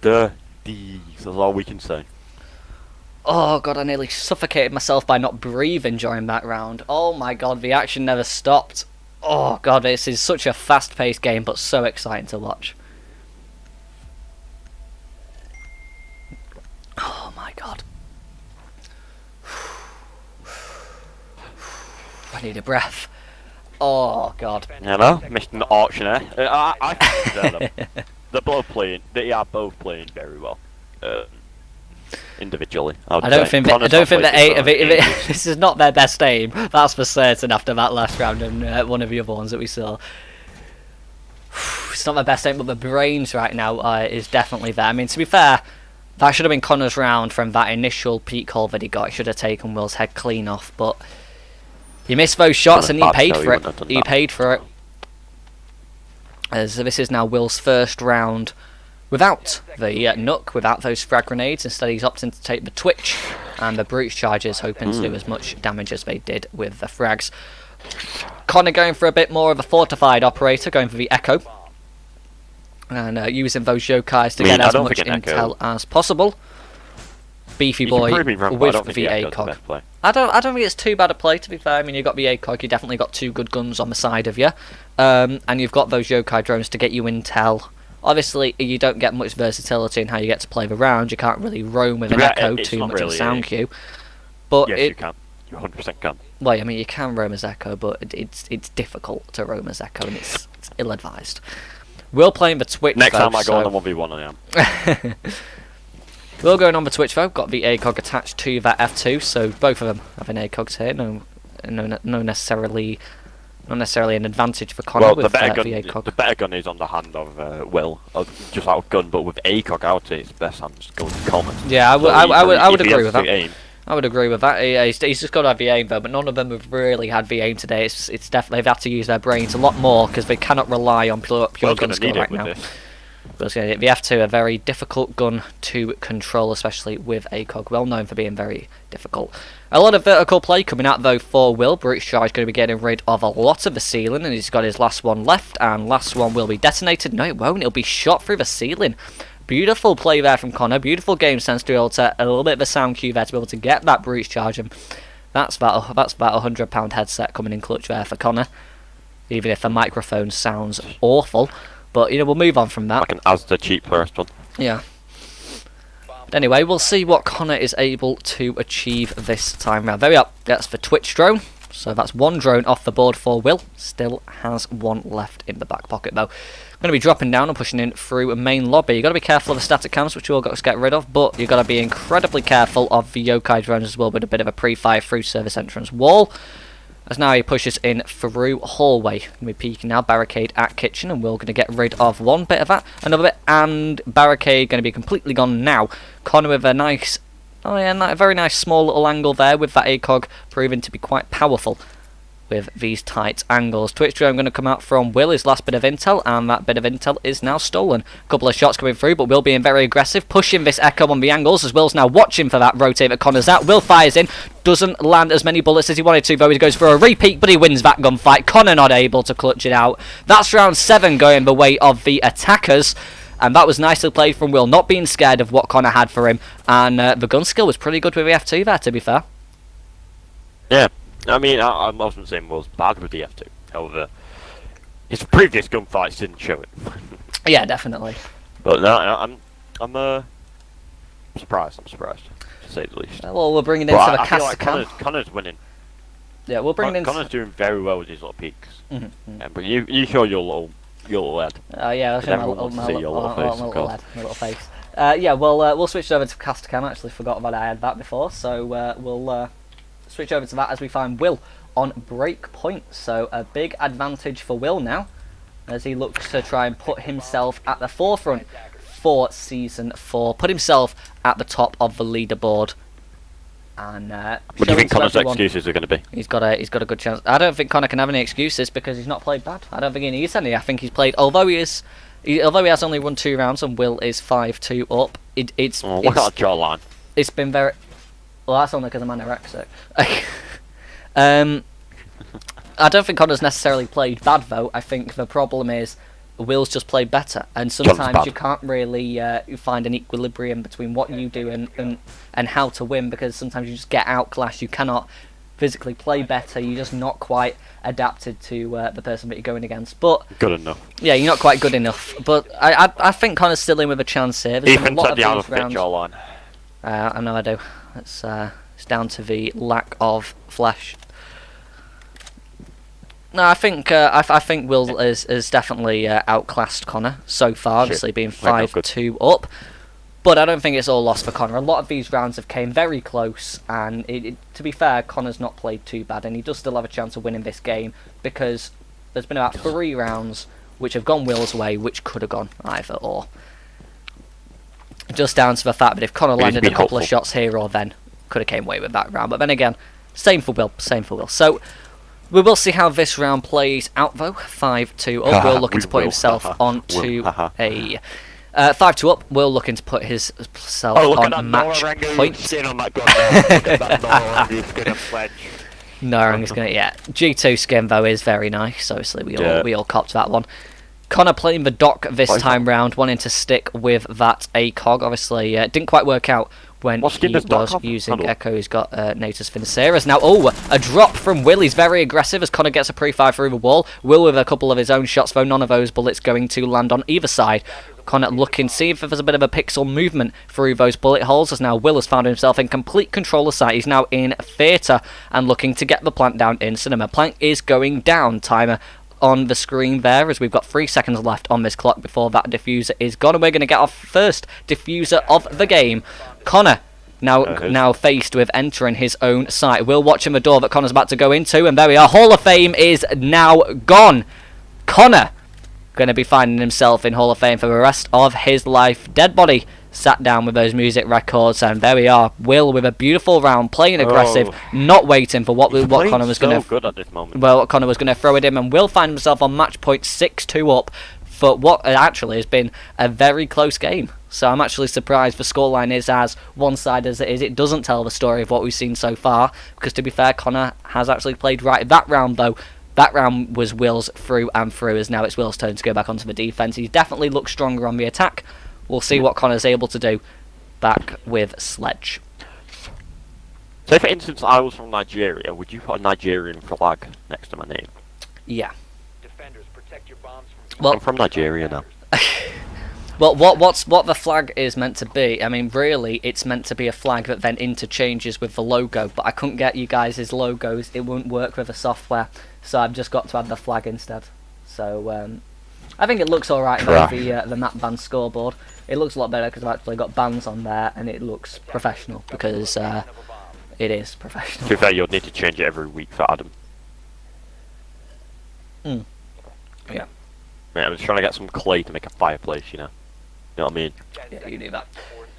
The Deags, that's all we can say.
Oh God, I nearly suffocated myself by not breathing during that round. Oh my God, the action never stopped. Oh god, this is such a fast-paced game, but so exciting to watch. Oh my god. I need a breath. Oh god.
Hello, Mr. Auctioneer. I think they're both playing. They are both playing very well. Individually,
I don't think that this is not their best aim. That's for certain. After that last round and one of the other ones that we saw, it's not their best aim, but the brains right now is definitely there. I mean, to be fair, that should have been Connor's round from that initial peak hole that he got. He should have taken Will's head clean off, but he missed those shots and he paid for it. He paid for it. As this is now Will's first round without the Nook, without those frag grenades. Instead he's opting to take the Twitch and the Breach Charges, hoping to do as much damage as they did with the frags. Connor going for a bit more of a fortified operator, going for the Echo. And using those yokais to get as much intel as possible. Beefy boy with the ACOG. I don't think it's too bad a play, to be fair. I mean, you've got the ACOG, you definitely got two good guns on the side of you. And you've got those yokai drones to get you intel. Obviously, you don't get much versatility in how you get to play the round. You can't really roam with an Echo too much of a sound queue. But
yes, you can. You 100% can.
Well, I mean, you can roam as Echo, but it's difficult to roam as Echo, and it's ill-advised. We're playing the Twitch.
Next time I go on the 1v1, I am.
We're going on the Twitch though. Got the ACOG attached to that F2, so both of them have an ACOGs here. Not necessarily an advantage for Connor.
Well,
with
the
ACOG.
The better gun is on the hand of Will, just out of gun. But with ACOG out, it's best I'm just going to Connor.
Yeah, I would agree with that. I would agree with that. He's just got to have the aim though, but none of them have really had the aim today. It's definitely they've had to use their brains a lot more because they cannot rely on pure gun skill right now. The F2 a very difficult gun to control, especially with ACOG, well known for being very difficult. A lot of vertical play coming out though for Will. Breach Charge going to be getting rid of a lot of the ceiling, and he's got his last one left, and last one will be detonated. No, it won't. It'll be shot through the ceiling. Beautiful play there from Connor. Beautiful game sense to be able to a little bit of a sound cue there to be able to get that Breach Charge, and that's about a £100 headset coming in clutch there for Connor. Even if the microphone sounds awful. But, you know, we'll move on from that.
Like an Asda cheap first one.
Yeah. But anyway, we'll see what Connor is able to achieve this time round. There we are. That's the Twitch drone. So that's one drone off the board for Will. Still has one left in the back pocket, though. Going to be dropping down and pushing in through a main lobby. You've got to be careful of the static cams, which you all got to get rid of. But you've got to be incredibly careful of the yokai drones as well, with a bit of a pre-fire through service entrance wall. As now he pushes in through hallway. Going to be peeking now, barricade at kitchen, and we're going to get rid of one bit of that, another bit, and barricade going to be completely gone now. Connor with a nice, a very nice small little angle there with that ACOG proving to be quite powerful with these tight angles. Twitch drone going to come out from Will, his last bit of intel, and that bit of intel is now stolen. A couple of shots coming through, but Will being very aggressive, pushing this Echo on the angles, as Will's now watching for that rotate that Connor's at. Will fires in, doesn't land as many bullets as he wanted to, though he goes for a repeat, but he wins that gunfight. Connor not able to clutch it out. That's round 7 going the way of the attackers. And that was nicely played from Will, not being scared of what Connor had for him. And the gun skill was pretty good with the F2 there, to be fair.
Yeah. I mean, I wasn't saying Will's bad with the F2. However, his previous gunfights didn't show it.
Yeah, definitely.
But no, I'm surprised. I'm surprised, to say the least.
Well, we're bringing in some
cast like Connor's winning.
Yeah, we're bringing in.
Connor's doing very well with his little peaks.
Yeah,
but you show your little head.
Yeah, I'll show my little face. Yeah, we'll switch over to cast cam. I actually forgot that I had that before, so we'll switch over to that as we find Will on break point. So a big advantage for Will now as he looks to try and put himself at the forefront for Season 4. Put himself at the top of the leaderboard. And
what do you think Connor's excuses are going to be?
He's got a good chance. I don't think Connor can have any excuses because he's not played bad. I don't think he needs any. I think he's played, although he has only won 2 rounds and Will is 5-2 up.
Look at that jawline.
It's been very. Well, that's only because I'm anorexic. I don't think Connor's necessarily played bad though. I think the problem is Will's just played better, and sometimes you can't really find an equilibrium between what you do and how to win, because sometimes you just get outclassed. You cannot. physically play better. You're just not quite adapted to the person that you're going against. But
Good enough.
yeah, you're not quite good enough. But I think Connor's still in with a chance here. There's been
Ethan
a lot
said
of
the out
these
of pitch
rounds.
jawline.
I know I do. It's down to the lack of flesh. No, I think Will is definitely outclassed Connor so far, obviously being 5-2 up. But I don't think it's all lost for Connor. A lot of these rounds have came very close, and to be fair, Connor's not played too bad, and he does still have a chance of winning this game because there's been about 3 rounds which have gone Will's way, which could have gone either or. Just down to the fact that if Connor landed a couple of shots here or then, could have came away with that round. But then again, same for Will. So we will see how this round plays out though. 5-2 up. Will looking to put himself onto a 5-2 up. Will looking to put himself on match point.
On that gun there. Look at that Norangi's gonna pledge.
Norangi's gonna G2 skin though is very nice. Obviously we all copped that one. Connor playing the dock this time round, wanting to stick with that ACOG. Obviously, didn't quite work out when he was using Echo. He's got Natus Financiers. Now, a drop from Will. He's very aggressive as Connor gets a pre-fire through the wall. Will with a couple of his own shots, though none of those bullets going to land on either side. Connor looking, see if there's a bit of a pixel movement through those bullet holes, as now Will has found himself in complete control of sight. He's now in theatre and looking to get the plant down in cinema. Plant is going down. Timer on the screen there, as we've got 3 seconds left on this clock before that diffuser is gone, and we're going to get our first diffuser of the game. Connor now faced with entering his own site. Will watching the door that Connor's about to go into, and there we are. Hall of Fame is now gone. Connor going to be finding himself in Hall of Fame for the rest of his life. Dead body sat down with those music records, and there we are. Will with a beautiful round, playing aggressive, not waiting for what Connor was going to.
Good at this moment.
Well, what Connor was going to throw at him, and Will find himself on match point 6-2 up for what actually has been a very close game. So I'm actually surprised the scoreline is as one-sided as it is. It doesn't tell the story of what we've seen so far, because to be fair, Connor has actually played right. That round though, that round was Will's through and through, as now it's Will's turn to go back onto the defense. He definitely looks stronger on the attack. We'll see what Connor's able to do back with Sledge.
Say for instance I was from Nigeria, would you put a Nigerian flag next to my name?
Yeah.
Defenders, protect your bombs from
Well,
I'm from Nigeria now.
Well, what the flag is meant to be, I mean, really, it's meant to be a flag that then interchanges with the logo, but I couldn't get you guys' logos. It wouldn't work with the software, so I've just got to add the flag instead. So, I think it looks alright though, the map band scoreboard. It looks a lot better because I've actually got bands on there, and it looks professional, because it is professional.
To be fair, you'll need to change it every week for Adam.
Yeah.
Mate, I'm just trying to get some clay to make a fireplace, you know? You know what I mean?
Yeah, you do that.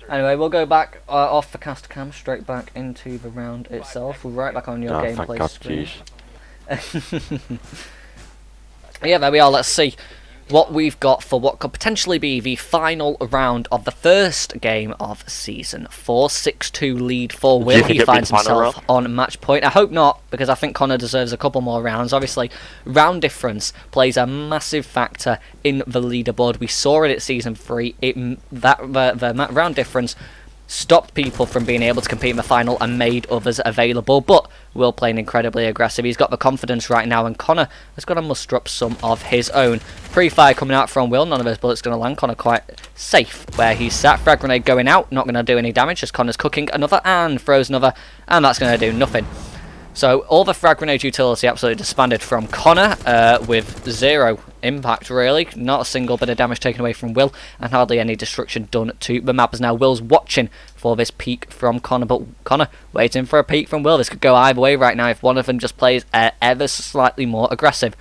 Anyway, we'll go back off the cast cam, straight back into the round itself. We're right back on your gameplay screen. Yeah, there we are. Let's see what we've got for what could potentially be the final round of the first game of Season 4. 6-2 lead for Will. He finds himself on match point. I hope not, because I think Connor deserves a couple more rounds. Obviously, round difference plays a massive factor in the leaderboard. We saw it at Season 3. The round difference stopped people from being able to compete in the final and made others available, but Will playing incredibly aggressive. He's got the confidence right now, and Connor has got to muster up some of his own. Pre-fire coming out from Will, none of his bullets going to land. Connor quite safe where he's sat. Frag grenade going out, not going to do any damage, as Connor's cooking another and throws another, and that's going to do nothing. So all the frag grenade utility absolutely disbanded from Connor, with 0 impact really, not a single bit of damage taken away from Will, and hardly any destruction done to the map, as now Will's watching for this peek from Connor, but Connor waiting for a peek from Will. This could go either way right now if one of them just plays ever slightly more aggressive.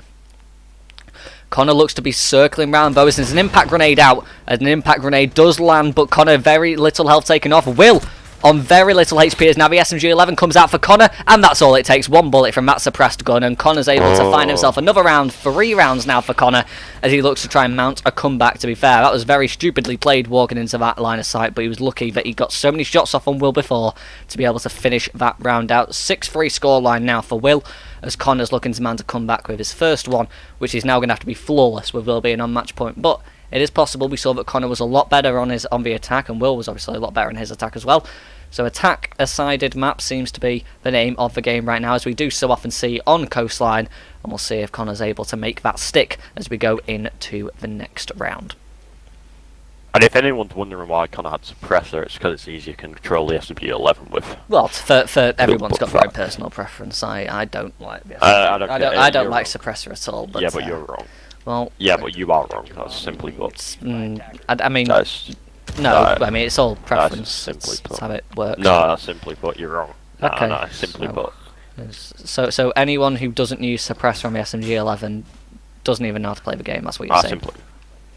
Connor looks to be circling round though, as there's an impact grenade out, and an impact grenade does land, but Connor very little health taken off. Will on very little HP, as now the SMG-11 comes out for Connor, and that's all it takes. 1 bullet from that suppressed gun, and Connor's able to find himself another round. 3 rounds now for Connor, as he looks to try and mount a comeback. To be fair, that was very stupidly played walking into that line of sight, but he was lucky that he got so many shots off on Will before to be able to finish that round out. 6-3 scoreline now for Will, as Connor's looking to mount a comeback with his first one, which is now going to have to be flawless with Will being on match point. But It is possible. We saw that Connor was a lot better on the attack, and Will was obviously a lot better in his attack as well. So attack a sided map seems to be the name of the game right now, as we do so often see on Coastline, and we'll see if Connor's able to make that stick as we go into the next round.
And if anyone's wondering why Connor had suppressor, it's because it's easier to control the SMG11 with.
Well, for everyone's got their own personal preference. I don't like the SMG. I don't like suppressor at all. But,
yeah, but you're wrong.
Well,
yeah, but you are wrong. That's simply put.
I mean, I mean it's all preference.
Simply put.
That's how it works.
No, that's simply put. You're wrong.
Okay.
No, simply put.
So anyone who doesn't use suppressor on the SMG11 doesn't even know how to play the game. That's what you're saying.
Simply.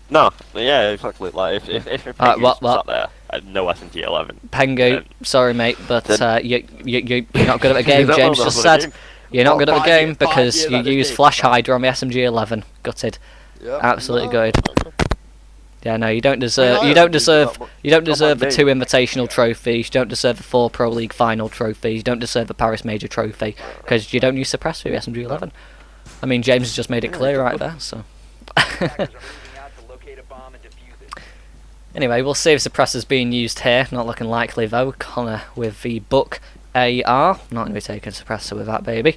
No, yeah, exactly. Like if Pengu's sat there at no SMG11.
Pengu, sorry mate, but you're not good at the game. James just said you're not good at the game because you use Flash Hydra on the SMG11. Gutted. Yep, absolutely good. Yeah, no, you don't deserve. You don't deserve the 2 invitational trophies. You don't deserve the 4 Pro League final trophies. You don't deserve the Paris Major trophy because you don't use suppressor with SMG11. I mean, James has just made it clear right there. So. Anyway, we'll see if suppressor's being used here. Not looking likely though. Connor with the Buck AR. Not going to be taking suppressor with that baby.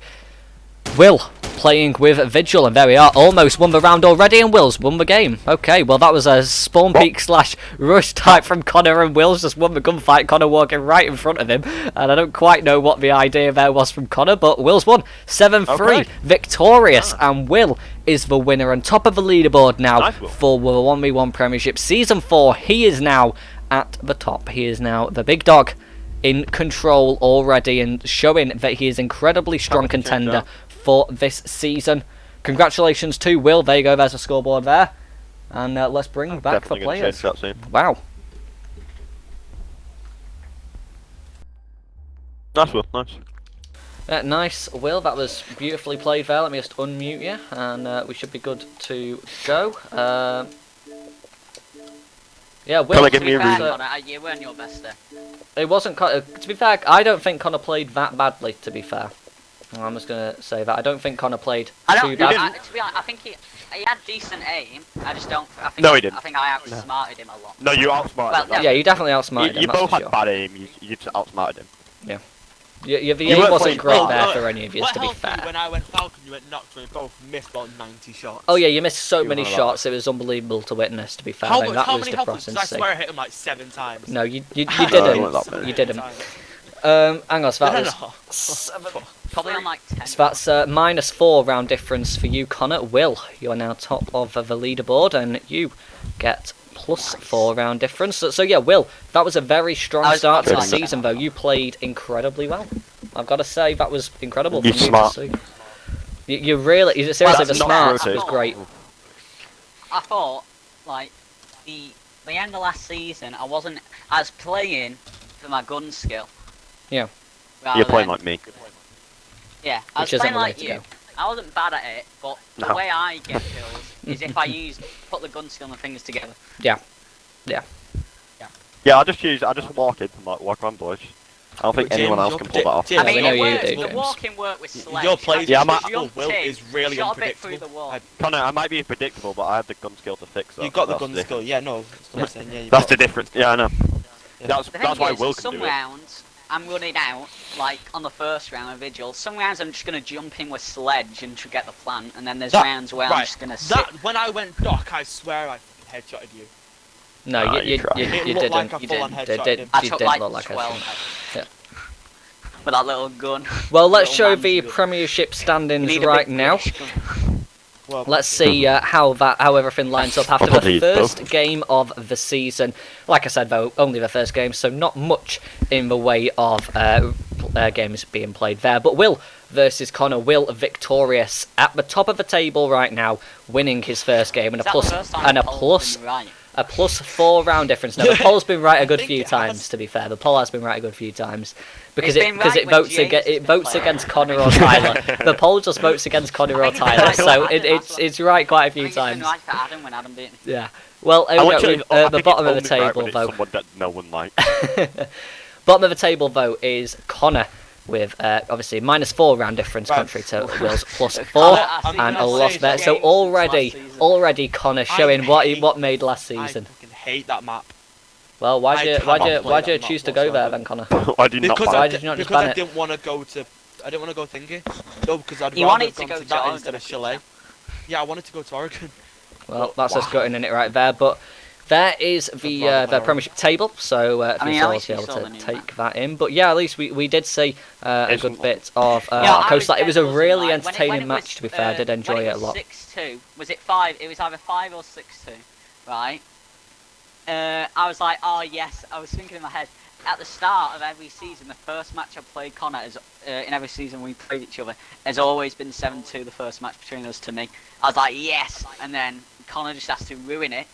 Will playing with Vigil, and there we are. Almost won the round already, and Will's won the game. Okay, well that was a spawn peek / rush type from Connor, and Will's just won the gunfight. Connor walking right in front of him, and I don't quite know what the idea there was from Connor, but Will's won 7-3, victorious, and Will is the winner and top of the leaderboard now for the 1v1 Premiership Season 4. He is now at the top. He is now the big dog in control already and showing that he is incredibly strong contender for this season. Congratulations to Will. There you go, there's a scoreboard there. And let's bring back the players. Wow.
Nice, Will, nice.
Nice, Will, that was beautifully played there. Let me just unmute you, and we should be good to go. Yeah, Will,
you weren't your best there.
It wasn't, to be fair, I don't think Connor played that badly, to be fair. I'm just going to say that. I don't think Connor played too bad.
To be honest, I think he had decent aim. I just don't.
No, he didn't.
I think I outsmarted him a lot.
No, you outsmarted him.
Yeah, you definitely outsmarted him.
You both had bad aim. You outsmarted him.
Yeah. The aim wasn't great there for any of you, to be fair.
When I went Falcon, you went Nocturne, we both missed about 90 shots.
Oh yeah, you missed so many shots, it was unbelievable to witness, to be fair.
How
was
many
depressing to see.
I swear I hit him like 7 times.
No, you didn't. You didn't. Hang on, so that was 7.
Probably on like 10.
So that's -4 round difference for you, Connor. Will, you are now top of the leaderboard, and you get +4 round difference. So yeah, Will, that was a very strong start to the season, though. You played incredibly well. I've got to say, that was incredible.
You're smart.
You really, seriously, the smart was great.
I thought, like, the end of last season, I was playing for my gun skill.
Yeah.
You're playing like me.
Yeah, I was playing like you. I wasn't bad at it, but the way I get kills is if I put the gun skill and the things together.
Yeah,
I just walk in, I'm like, walk around bush. I don't think anyone else can pull that off.
I mean,
the
walking work with Sledge.
Your play
Will
is really unpredictable.
Connor, I might be predictable, but I have the gun skill to fix that.
You got the gun skill, yeah, no.
That's the difference, yeah, I know.
Yeah.
That's why Will can do it.
Some rounds, I'm running out, like on the first round of Vigil. Some rounds I'm just going to jump in with Sledge and get the plant, and then there's rounds where I'm just going to sit.
When I went Doc, I swear I headshotted you.
No, you didn't.
Like
you didn't
look
like
12 with that little gun.
Well, let's show the Premiership standings right now.
Well,
let's see how everything lines up after the first game of the season. Like I said, though, only the first game, so not much in the way of games being played there. But Will versus Connor. Will victorious at the top of the table right now, winning his first game and a +4 round difference. Now the poll's been right a good few times. To be fair, the poll has been right a good few times because it votes against Connor or Tyler. The poll just votes against Connor or Tyler, so it's right quite a few times. Yeah. Well, the bottom of the table though.
Someone that no one likes.
Bottom of the table though is Connor. with obviously -4 round difference,
Right.
contrary to Will's +4,
I'm
and a
gonna
loss
say
there.
that
So
games last season.
already Connor showing what made last season.
I fucking hate that map.
Well, why'd you
cannot play that
choose to
map
go there
whatsoever.
then, Connor?
Why did you not
Because
buy
Why
it?
did you not just
because
ban
I
it?
didn't want to go to. I didn't want to go thingy. No, because I'd
You
rather
wanted
have
to
gone
go
to
to
that
Oregon,
instead of
didn't you?
Chalet. Yeah, I wanted to go to Oregon.
Well, that's us gutting in it right there, but there is the Premiership table, so if
I mean,
you
at
will
least
be
you
able
saw
to
the new
take that in. But yeah, at least we did see a
It's-
good bit of
Yeah, I was
coastline. It was a
dead
really
buzzing, like, when
entertaining
it
match,
was,
to be fair. I did enjoy
when
it a lot.
6-2. Was it 5? It was either 5 or 6-2, right? I was like, oh yes. I was thinking in my head, at the start of every season, the first match I played Connor is in every season we played each other has always been 7-2. The first match between us to me. I was like, yes, and then Connor just has to ruin it,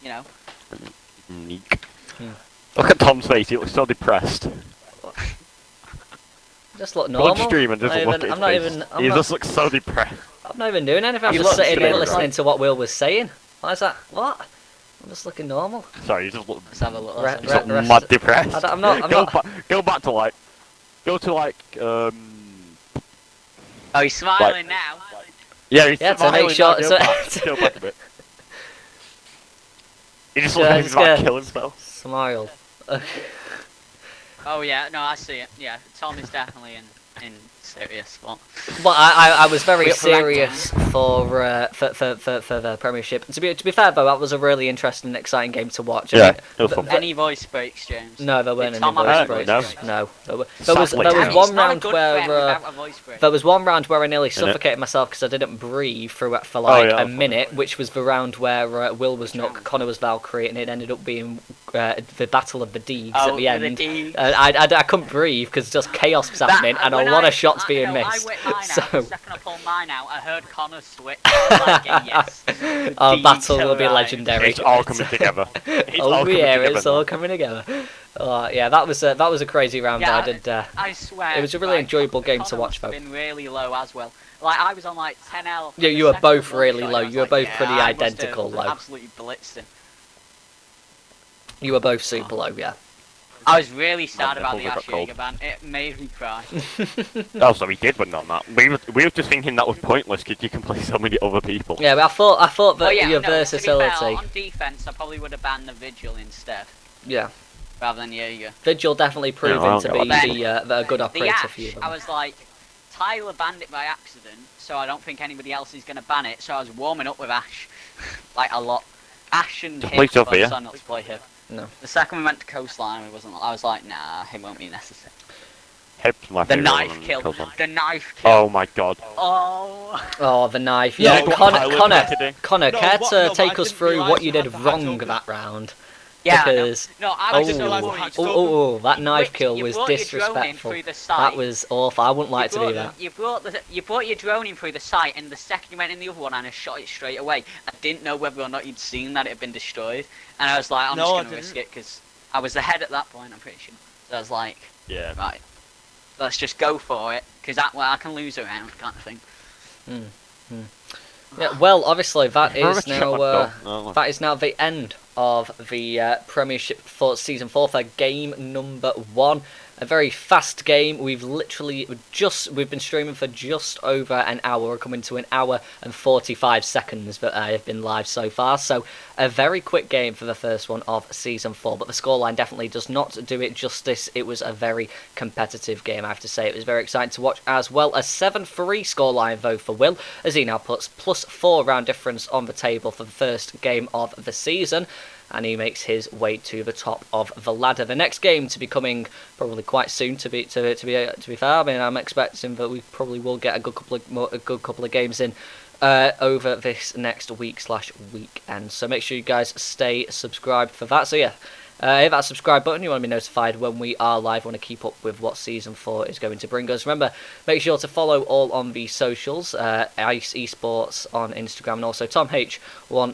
you know.
Neek. Look at Tom's face. He looks so depressed.
Just look
Go on
normal.
stream and just
Not
look
even-
at his
I'm not
face.
even. I'm
He
not,
just looks so depressed.
I'm not even doing anything. I'm
He
just
looks
sitting here
good,
listening
right?
to what Will was saying. Why is that? What? I'm just looking normal.
Sorry, you just look
Let's have a look.
Re-
let's
so
have a look.
rest-
mad depressed.
I'm not.
Go back to like. Go to like.
Oh, he's smiling now.
Yeah, he's
Yeah, to
smiling
make sure-
now,
so-
Go back a bit. He just
Yeah,
looks like he's
just
about
go-
to kill himself.
Smile.
Oh yeah, no, I see it. Yeah, Tom is definitely in serious. But
But I was very
We're up for rank
serious for the Premiership. To be fair though, that was a really interesting, and exciting game to watch. I
Yeah,
mean,
it was fun.
any voice breaks, James?
no, there weren't
Did
any
Tom have
voice
a
breaks.
voice
No.
break?
No, there was
Sadly,
Damn,
no.
he's
one
not a
round
good
where
friend without a voice break.
there was one round where I nearly
Innit?
suffocated myself because I didn't breathe through it for like
yeah,
a
that's
minute, which was the round where Will was Nook, Connor was Valkyrie, and it ended up being the Battle of the Deeds at the end. I couldn't breathe because just chaos was happening and a lot of shots being missed.
I whipped mine out.
So-
The second I pulled mine out, I heard Connor switch. I was like, yes.
Our
Deeds
battle will be
arrived.
legendary.
It's all coming together. It's all
Oh
coming
yeah,
together
it's all
now.
coming together. Yeah, that was a crazy round.
Yeah,
I did.
I swear.
It was a really
like,
enjoyable game to
Connor
watch,
must have
though.
been really low as well. Like I was on like 10 L.
Yeah, you were both really low. You were both pretty identical low.
Absolutely blitzed him.
You were both super low, yeah.
I was really sad
My
about the
nipples
Ash
got cold.
Jaeger ban. It made me cry.
Oh, so he did win on that. We were just thinking that was pointless because you can play so many other people.
Yeah, but I thought that
Well, yeah,
your
no, to be fair,
versatility.
on defense, I probably would have banned the Vigil instead,
Yeah,
rather than Jaeger.
Vigil definitely proven
I'll
to
go
be
with
the good
The
operator
Ash,
for you.
I was like, Tyler banned it by accident, so I don't think anybody else is going to ban it, so I was warming up with Ash, like a lot. Ash and
Just
him,
play
but I
Sophia.
decided not to play him.
No.
The second we went to Coastline, I was like, nah, he won't be necessary.
Hip's my
The
favourite
knife
one,
kill.
Coastline.
The knife kill.
Oh my god.
Oh.
Oh, the knife.
Yeah,
Yeah,
what
Connor,
Tyler
Connor,
No,
care
what-
to
no, but
take
I
us
didn't
through
realise
what you did
you had
wrong
that
that round?
Yeah,
Because
no, I was just
realise
worried.
I had
oh, that knife
whipped-
kill
you
was
brought your drone in
disrespectful.
through the site.
That was awful. I wouldn't like to do that.
You brought your drone in through the site, and the second you went in the other one, and I shot it straight away. I didn't know whether or not you'd seen that it had been destroyed, and I was like, I'm
No,
just
I
gonna risk
didn't.
it because I was ahead at that point. I'm pretty sure. So I was like,
Yeah.
right, let's just go for it because that way I can lose a round, kind of thing.
Yeah, well, obviously that
Have I
is
checked
now
my dog? No.
that is now the end of the Premiership for season 4 for game number 1. A very fast game. We've been streaming for just over an hour. We're coming to an hour and 45 seconds that have been live so far. So a very quick game for the first one of season 4. But the scoreline definitely does not do it justice. It was a very competitive game, I have to say. It was very exciting to watch as well. A 7-3 scoreline though for Will, as he now puts +4 round difference on the table for the first game of the season. And he makes his way to the top of the ladder. The next game to be coming probably quite soon. To be fair, I mean, I'm expecting that we probably will get a good couple of games in over this next week/weekend. So make sure you guys stay subscribed for that. So yeah. Hit that subscribe button. You want to be notified when we are live. Want to keep up with what season 4 is going to bring us. Remember, make sure to follow all on the socials. Ice Esports on Instagram and also Tom H1211 on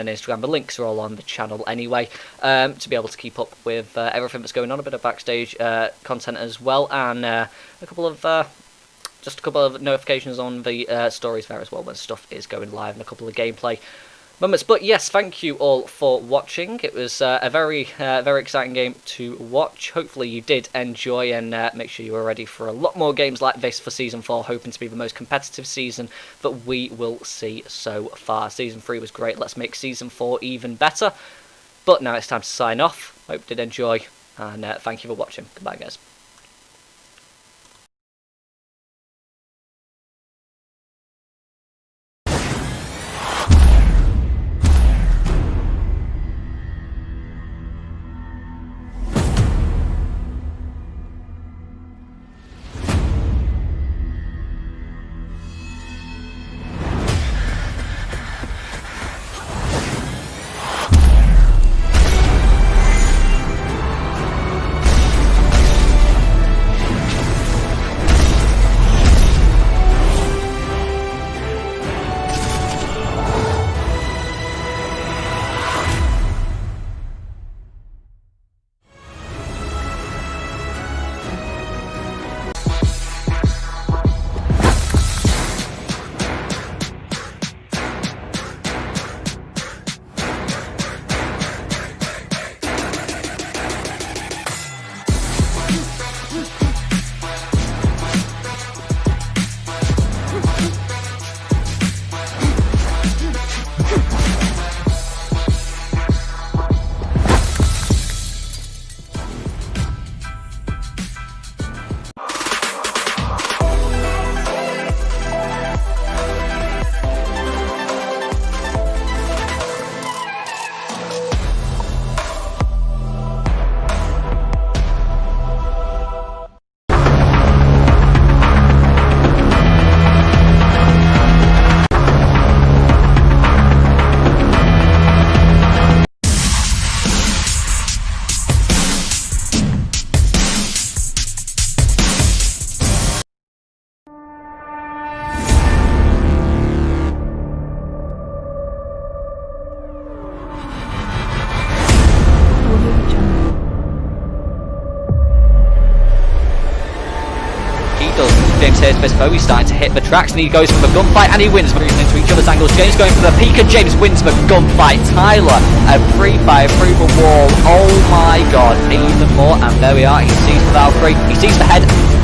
Instagram. The links are all on the channel anyway. To be able to keep up with everything that's going on, a bit of backstage content as well, and a couple of notifications on the stories there as well when stuff is going live, and a couple of gameplay moments. But yes, thank you all for watching. It was a very exciting game to watch. Hopefully you did enjoy, and make sure you are ready for a lot more games like this for Season 4, hoping to be the most competitive season that we will see so far. Season 3 was great, let's make Season 4 even better. But now it's time to sign off. Hope you did enjoy, and thank you for watching. Goodbye, guys. James here's Bispo, he's starting to hit the tracks and he goes for the gunfight and he wins, moving into each other's angles. James going for the peak and James wins the gunfight. Tyler, a pre-fire through the wall. Oh my god, even more, and there we are. He sees the Valkyrie, he sees the head.